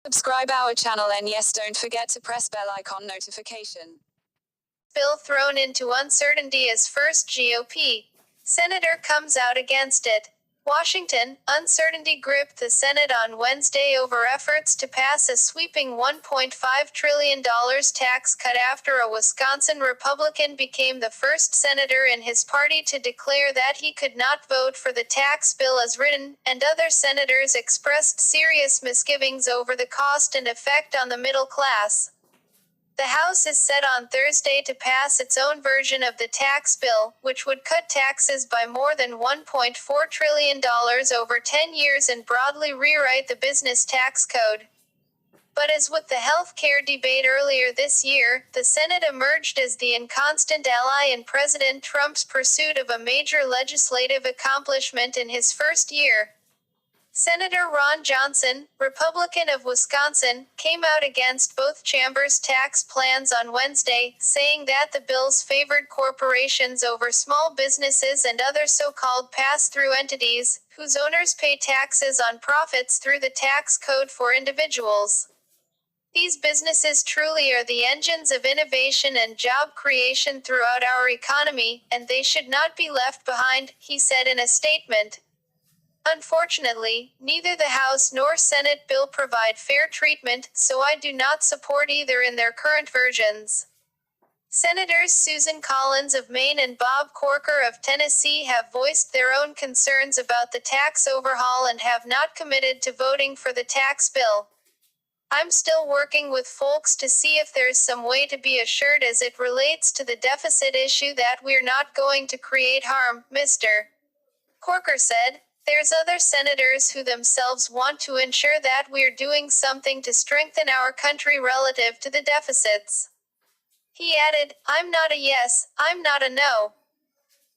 Subscribe our channel and yes, don't forget to press bell icon notification. Bill thrown into uncertainty as first GOP senator comes out against it. Washington, uncertainty gripped the Senate on Wednesday over efforts to pass a sweeping $1.5 trillion tax cut after a Wisconsin Republican became the first senator in his party to declare that he could not vote for the tax bill as written, and other senators expressed serious misgivings over the cost and effect on the middle class. The House is set on Thursday to pass its own version of the tax bill, which would cut taxes by more than $1.4 trillion over 10 years and broadly rewrite the business tax code. But as with the health care debate earlier this year, the Senate emerged as the inconstant ally in President Trump's pursuit of a major legislative accomplishment in his first year. Senator Ron Johnson, Republican of Wisconsin, came out against both chambers' tax plans on Wednesday, saying that the bills favored corporations over small businesses and other so-called pass-through entities, whose owners pay taxes on profits through the tax code for individuals. These businesses truly are the engines of innovation and job creation throughout our economy, and they should not be left behind, he said in a statement. Unfortunately, neither the House nor Senate bill provide fair treatment, so I do not support either in their current versions. Senators Susan Collins of Maine and Bob Corker of Tennessee have voiced their own concerns about the tax overhaul and have not committed to voting for the tax bill. I'm still working with folks to see if there's some way to be assured as it relates to the deficit issue that we're not going to create harm, Mr. Corker said. There's other senators who themselves want to ensure that we're doing something to strengthen our country relative to the deficits. He added, I'm not a yes, I'm not a no.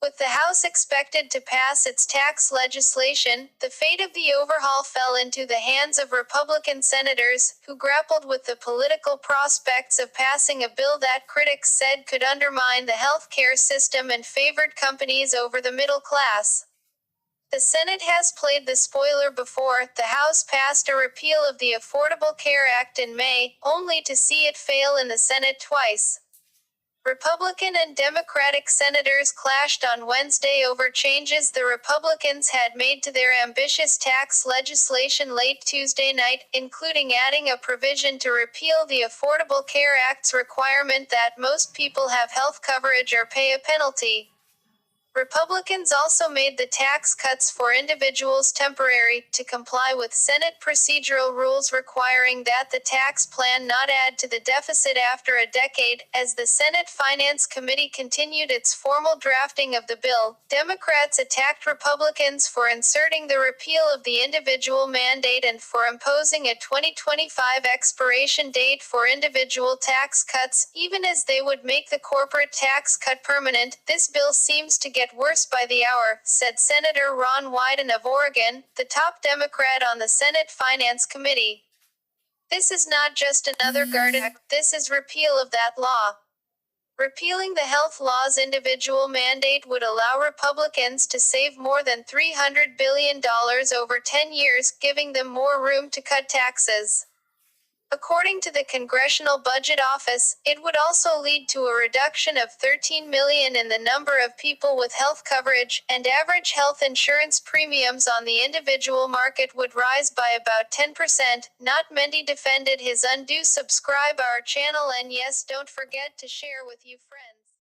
With the House expected to pass its tax legislation, the fate of the overhaul fell into the hands of Republican senators, who grappled with the political prospects of passing a bill that critics said could undermine the health care system and favored companies over the middle class. The Senate has played the spoiler before. The House passed a repeal of the Affordable Care Act in May, only to see it fail in the Senate twice. Republican and Democratic senators clashed on Wednesday over changes the Republicans had made to their ambitious tax legislation late Tuesday night, including adding a provision to repeal the Affordable Care Act's requirement that most people have health coverage or pay a penalty. Republicans also made the tax cuts for individuals temporary, to comply with Senate procedural rules requiring that the tax plan not add to the deficit after a decade. As the Senate Finance Committee continued its formal drafting of the bill, Democrats attacked Republicans for inserting the repeal of the individual mandate and for imposing a 2025 expiration date for individual tax cuts, even as they would make the corporate tax cut permanent. This bill seems to get worse by the hour, said Senator Ron Wyden of Oregon, the top Democrat on the Senate Finance Committee. This is not just another Garden Act, this is repeal of that law. Repealing the health law's individual mandate would allow Republicans to save more than $300 billion over 10 years, giving them more room to cut taxes. According to the Congressional Budget Office, it would also lead to a reduction of 13 million in the number of people with health coverage, and average health insurance premiums on the individual market would rise by about 10%. Not many defended his undue. Subscribe our channel and yes, don't forget to share with your friends.